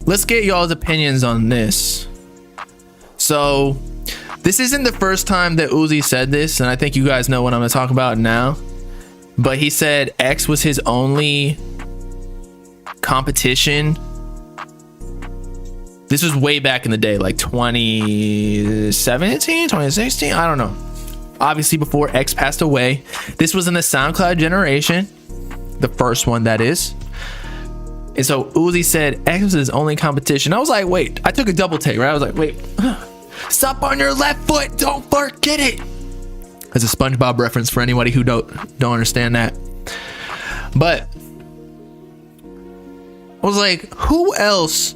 Let's get y'all's opinions on this. So this isn't the first time that Uzi said this, and I think you guys know what I'm gonna talk about now. But he said X was his only competition. This was way back in the day, like 2017, 2016, I don't know. Obviously before X passed away. This was in the SoundCloud generation, the first one that is. And so Uzi said X was his only competition. I was like, wait, I took a double take, right? I was like, wait, stop on your left foot, don't forget it. That's a SpongeBob reference for anybody who don't understand that. But I was like, who else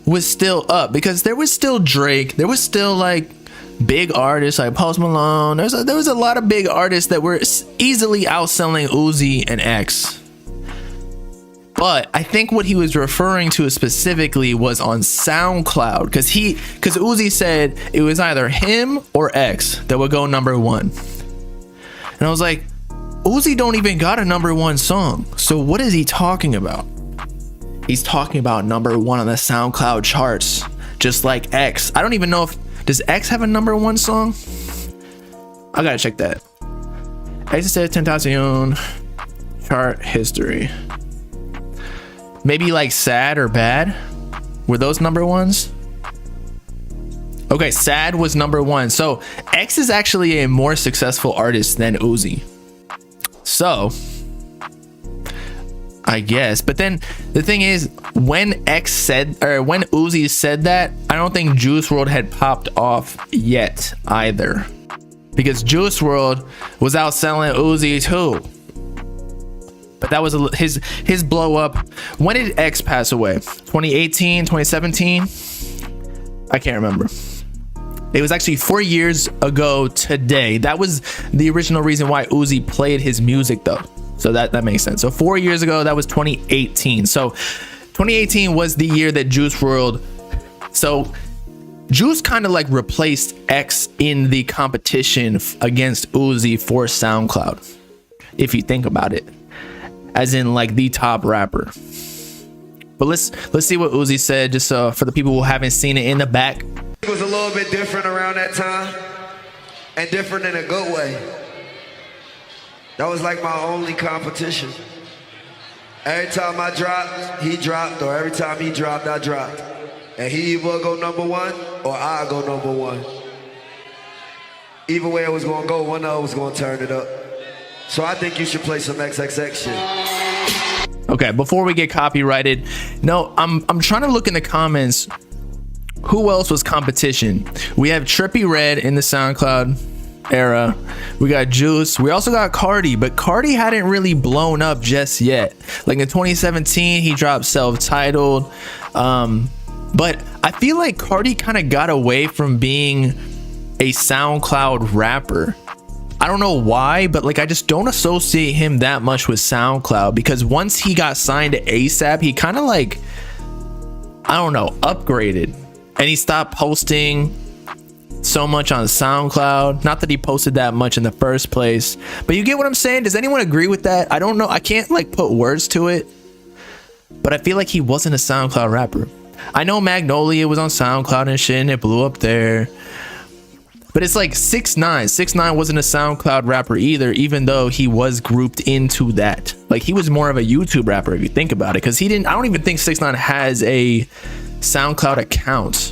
was still up? Because there was still Drake, there was still like big artists like Post Malone. There was a lot of big artists that were easily outselling Uzi and X. But I think what he was referring to specifically was on SoundCloud, because Uzi said it was either him or X that would go #1. And I was like, Uzi don't even got a #1 song. So what is he talking about? He's talking about #1 on the SoundCloud charts, just like X. I don't even know does X have a #1 song? I gotta check that. XXXTentacion chart history. Maybe like Sad or Bad. Were those #1s? Okay, Sad was #1. So X is actually a more successful artist than Uzi. So I guess, but then the thing is, when Uzi said that, I don't think Juice WRLD had popped off yet either, because Juice WRLD was out selling Uzi too. But that was his blow up. When did X pass away? 2018, 2017? I can't remember. It was actually 4 years ago today. That was the original reason why Uzi played his music though. So that makes sense. So 4 years ago, that was 2018. So 2018 was the year that Juice WRLD. So Juice kind of like replaced X in the competition against Uzi for SoundCloud, if you think about it, as in like the top rapper. But let's see what Uzi said, just for the people who haven't seen it in the back. It was a little bit different around that time, and different in a good way. That was like my only competition. Every time I dropped, he dropped, or every time he dropped, I dropped. And he either go #1 or I go #1. Either way it was gonna go, one of us was gonna turn it up. So I think you should play some XXX shit. Okay, before we get copyrighted, no, I'm trying to look in the comments. Who else was competition? We have Trippie Redd in the SoundCloud era. We got Juice. We also got Cardi, but Cardi hadn't really blown up just yet. Like in 2017, he dropped Self-Titled. But I feel like Cardi kind of got away from being a SoundCloud rapper. I don't know why, but like I just don't associate him that much with SoundCloud, because once he got signed to ASAP, he kind of like, I don't know, upgraded, and he stopped posting so much on SoundCloud. Not that he posted that much in the first place, but you get what I'm saying. Does anyone agree with that? I don't know, I can't like put words to it, but I feel like he wasn't a SoundCloud rapper. I know Magnolia was on SoundCloud and shit, and it blew up there. But it's like 6ix9ine. 6ix9ine wasn't a SoundCloud rapper either, even though he was grouped into that. Like he was more of a YouTube rapper if you think about it, because I don't even think 6ix9ine has a SoundCloud account.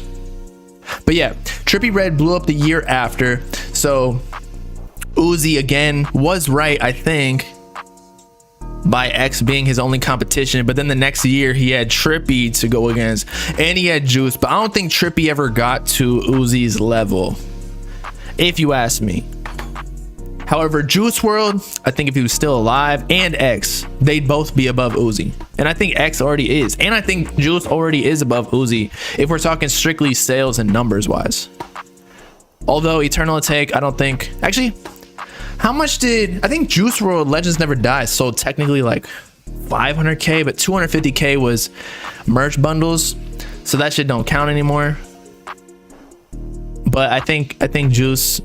But yeah, Trippie Redd blew up the year after. So Uzi again was right, I think, by X being his only competition. But then the next year he had Trippie to go against, and he had Juice. But I don't think Trippie ever got to Uzi's level, if you ask me. However, Juice WRLD, I think if he was still alive, and X, they'd both be above Uzi. And I think X already is. And I think Juice already is above Uzi, if we're talking strictly sales and numbers wise. Although Eternal Take, I don't think, actually, how much did, I think Juice WRLD Legends Never Die sold technically like 500K, but 250K was merch bundles. So that shit don't count anymore. But I think Juice's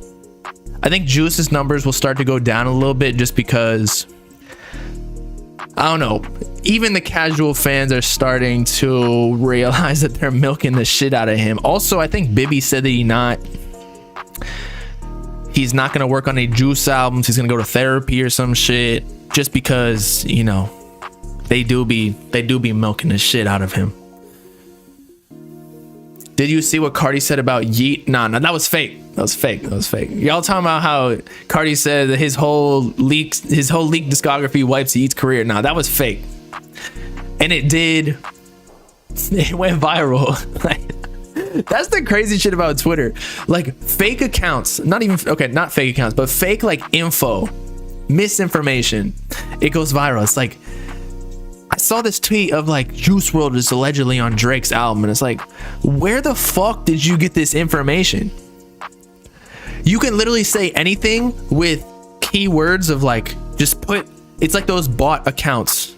numbers will start to go down a little bit, just because, I don't know, even the casual fans are starting to realize that they're milking the shit out of him. Also, I think Bibby said that he's not gonna work on any Juice albums. He's gonna go to therapy or some shit, just because, you know, they do be milking the shit out of him. Did you see what Cardi said about Yeet? Nah, that was fake. That was fake. Y'all talking about how Cardi said that his whole leak discography wipes Yeet's career. Nah, that was fake. And it did. It went viral. Like, that's the crazy shit about Twitter. Like, fake accounts, not fake accounts, but fake like info, misinformation. It goes viral. It's like, I saw this tweet of like Juice WRLD is allegedly on Drake's album, and it's like, where the fuck did you get this information? You can literally say anything with keywords of like, just put, it's like those bot accounts.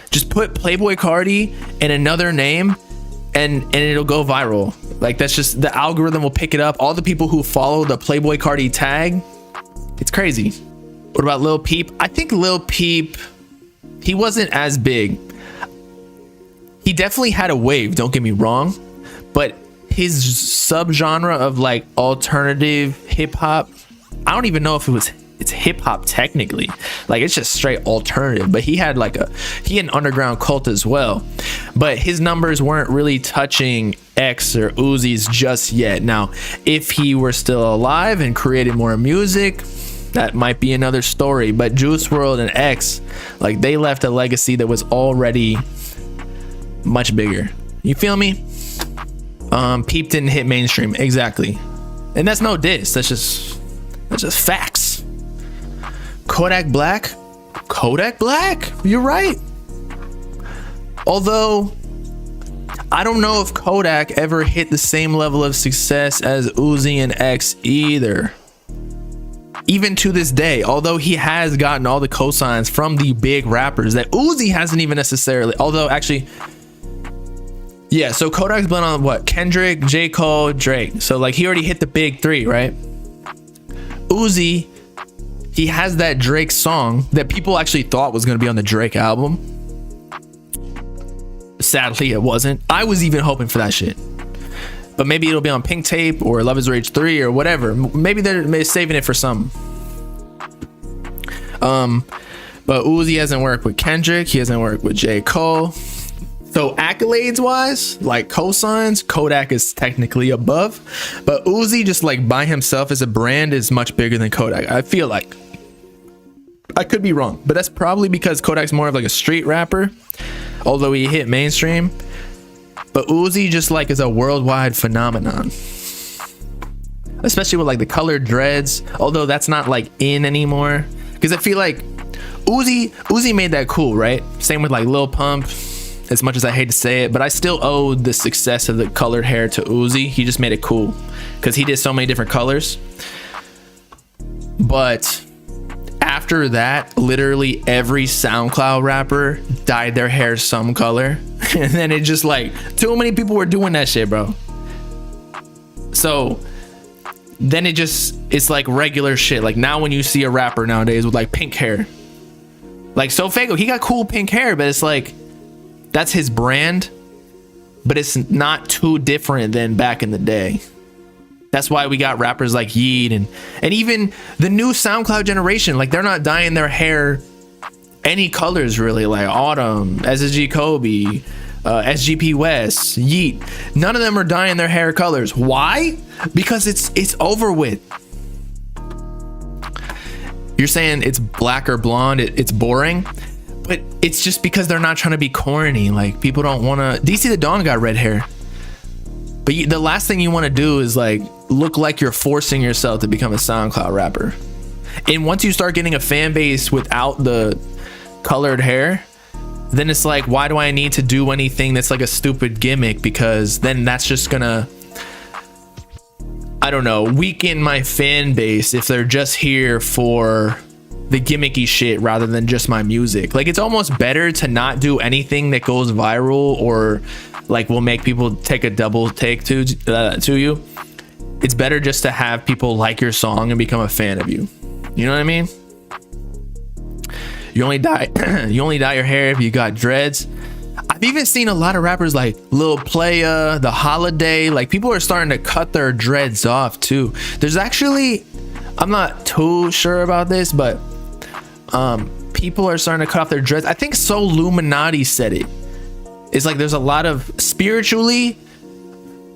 Just put Playboy Cardi and another name and it'll go viral. Like, that's just, the algorithm will pick it up. All the people who follow the Playboy Cardi tag, it's crazy. What about Lil Peep? I think Lil Peep, he wasn't as big. He definitely had a wave, don't get me wrong, but his subgenre of like alternative hip hop, I don't even know if it's hip hop technically. Like, it's just straight alternative, but he had an underground cult as well. But his numbers weren't really touching X or Uzi's just yet. Now, if he were still alive and created more music, that might be another story. But Juice WRLD and X, like, they left a legacy that was already much bigger. You feel me? Peep didn't hit mainstream. Exactly. And that's no diss. That's just facts. Kodak Black? You're right. Although, I don't know if Kodak ever hit the same level of success as Uzi and X either. Even to this day, although he has gotten all the cosigns from the big rappers that Uzi hasn't even necessarily, although actually, yeah, so Kodak's been on what? Kendrick, J. Cole, Drake. So like, he already hit the big three, right? Uzi, he has that Drake song that people actually thought was going to be on the Drake album. Sadly, it wasn't. I was even hoping for that shit. But maybe it'll be on Pink Tape or Love is Rage 3 or whatever. Maybe they're saving it for some. But Uzi hasn't worked with Kendrick. He hasn't worked with J. Cole. So accolades wise, like cosigns, Kodak is technically above. But Uzi, just like by himself as a brand, is much bigger than Kodak. I feel like. I could be wrong, but that's probably because Kodak's more of like a street rapper, although he hit mainstream. But Uzi just like is a worldwide phenomenon, especially with like the colored dreads, although that's not like in anymore, because I feel like Uzi made that cool, right? Same with like Lil Pump, as much as I hate to say it, but I still owe the success of the colored hair to Uzi. He just made it cool because he did so many different colors. But after that, literally every SoundCloud rapper dyed their hair some color. And then it just like, too many people were doing that shit, bro. So then it's like regular shit. Like now when you see a rapper nowadays with like pink hair, like Sofego, he got cool pink hair, but it's like, that's his brand, but it's not too different than back in the day. That's why we got rappers like Yeet and even the new SoundCloud generation. Like, they're not dyeing their hair any colors really. Like Autumn, SSG Kobe, SGP West, Yeet. None of them are dyeing their hair colors. Why? Because it's over with. You're saying it's black or blonde, it's boring, but it's just because they're not trying to be corny. Like, people don't want to. DC the Dawn got red hair. But the last thing you want to do is like look like you're forcing yourself to become a SoundCloud rapper. And once you start getting a fan base without the colored hair, then it's like, why do I need to do anything that's like a stupid gimmick? Because then that's just gonna, I don't know, weaken my fan base if they're just here for the gimmicky shit rather than just my music. Like, it's almost better to not do anything that goes viral or like will make people take a double take to you. It's better just to have people like your song and become a fan of you. You know what I mean? You only dye you only dye your hair if you got dreads. I've even seen a lot of rappers like Lil Playa, The Holiday, like people are starting to cut their dreads off too. There's actually, I'm not too sure about this, but people are starting to cut off their dreads. I think So Illuminati said it. It's like there's a lot of spiritually,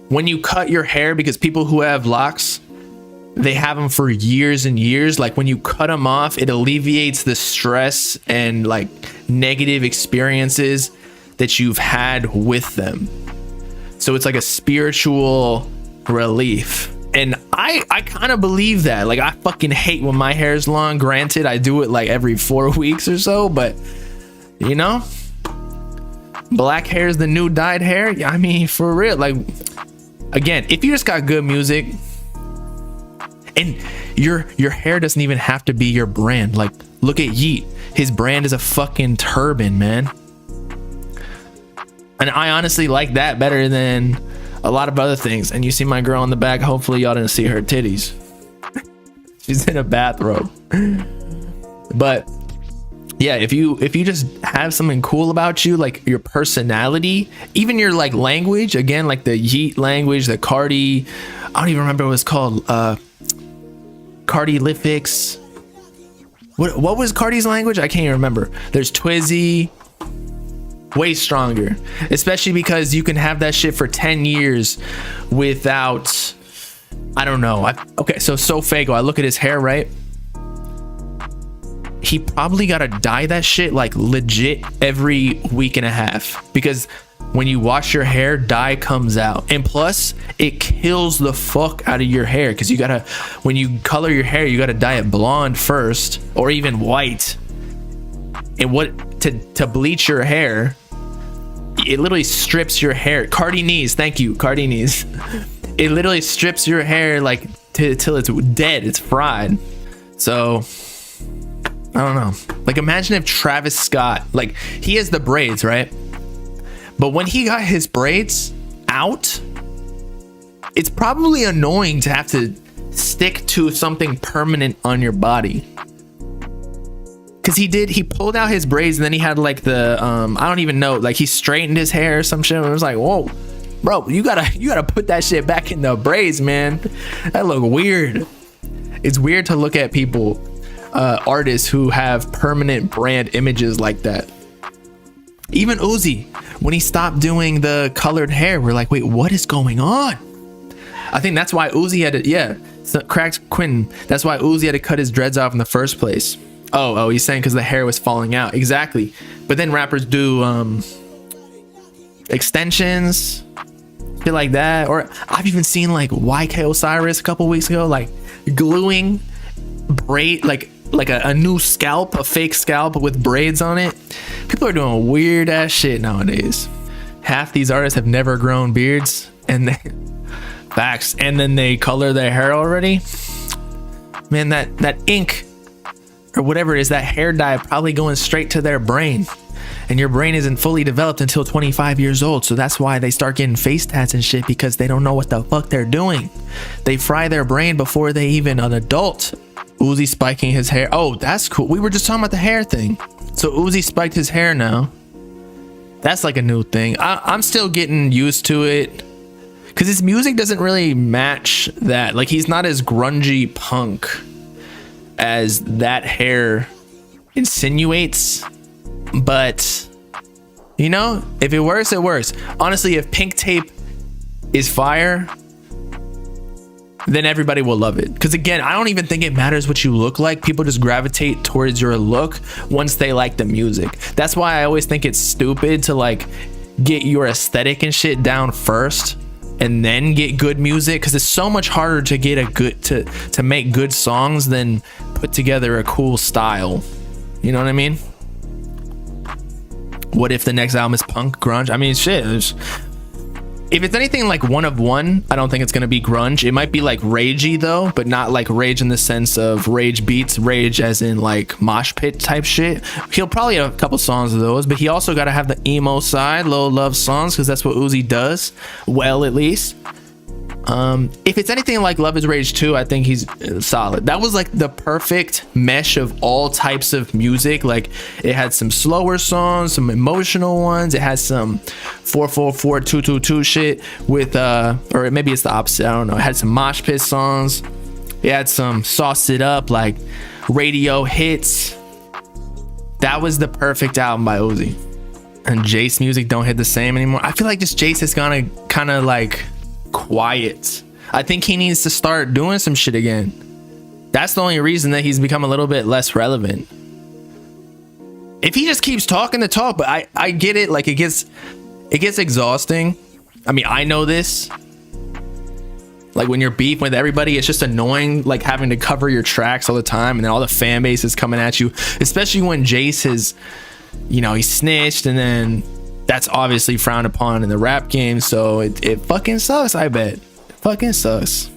when you cut your hair, because people who have locks, they have them for years and years. Like when you cut them off, it alleviates the stress and like negative experiences that you've had with them. So it's like a spiritual relief. And I kind of believe that. Like I fucking hate when my hair is long. Granted, I do it like every 4 weeks or so, but you know, black hair is the new dyed hair. I mean, for real. Like, again, if you just got good music, and your hair doesn't even have to be your brand. Like, look at Yeet. His brand is a fucking turban, man. And I honestly like that better than a lot of other things. And you see my girl in the back. Hopefully y'all didn't see her titties. She's in a bathrobe. But yeah, if you just have something cool about you, like your personality, even your like language, again, like the Yeet language, the Cardi, I don't even remember what it's called. Cardi Litfix. What was Cardi's language? I can't even remember. There's Twizzy. Way stronger, especially because you can have that shit for 10 years without, I don't know. Okay, so Fago, I look at his hair, right? He probably gotta dye that shit like legit every week and a half, because when you wash your hair, dye comes out, and plus it kills the fuck out of your hair, because you gotta, when you color your hair, you gotta dye it blonde first or even white. And what to bleach your hair, it literally strips your hair. Cardi knees, thank you, Cardi knees. It literally strips your hair like till it's dead, it's fried. So I don't know. Like imagine if Travis Scott, like he has the braids, right? But when he got his braids out, it's probably annoying to have to stick to something permanent on your body. Cause he pulled out his braids and then he had like the I don't even know, like he straightened his hair or some shit. And it was like, whoa, bro, you gotta put that shit back in the braids, man. That look weird. It's weird to look at people, artists who have permanent brand images like that. Even Uzi, when he stopped doing the colored hair, we're like, wait, what is going on? I think that's why Uzi had to, Cracks Quentin, that's why Uzi had to cut his dreads off in the first place. Oh, he's saying because the hair was falling out. Exactly. But then rappers do extensions, shit like that. Or I've even seen like YK Osiris a couple weeks ago, like gluing braid, like a new scalp, a fake scalp with braids on it. People are doing weird ass shit nowadays. Half these artists have never grown beards, and facts, and then they color their hair already. Man, that ink or whatever it is, that hair dye probably going straight to their brain, and your brain isn't fully developed until 25 years old. So that's why they start getting face tats and shit, because they don't know what the fuck they're doing. They fry their brain before they even an adult. Uzi spiking his hair. Oh, that's cool. We were just talking about the hair thing. So Uzi spiked his hair now. That's like a new thing. I'm still getting used to it, because his music doesn't really match that. Like he's not as grungy punk as that hair insinuates. But you know, if it works, it works. Honestly, if Pink Tape is fire, then everybody will love it. Because again, I don't even think it matters what you look like. People just gravitate towards your look once they like the music. That's why I always think it's stupid to like get your aesthetic and shit down first and then get good music, because it's so much harder to get a good to make good songs than put together a cool style. You know what I mean? What if the next album is punk grunge? I mean, shit, if it's anything like One of One, I don't think it's gonna be grunge. It might be like ragey though, but not like rage in the sense of rage beats, rage as in like mosh pit type shit. He'll probably have a couple songs of those, but he also gotta have the emo side, low love songs, because that's what Uzi does well, at least. If it's anything like Love is Rage 2, I think he's solid. That was like the perfect mesh of all types of music. Like it had some slower songs, some emotional ones. It has some 444 222 shit with or maybe it's the opposite, I don't know. It had some mosh pit songs. It had some sauce it up like radio hits. That was the perfect album by Uzi. And Jace music don't hit the same anymore. I feel like just Jace is gonna kind of like quiet. I think he needs to start doing some shit again. That's the only reason that he's become a little bit less relevant. If he just keeps talking the talk, but I get it, like it gets exhausting. I mean, I know this. Like when you're beefing with everybody, it's just annoying, like having to cover your tracks all the time, and then all the fan base is coming at you, especially when Jace has, you know, he snitched, and then that's obviously frowned upon in the rap game. So it fucking sucks. I bet it fucking sucks.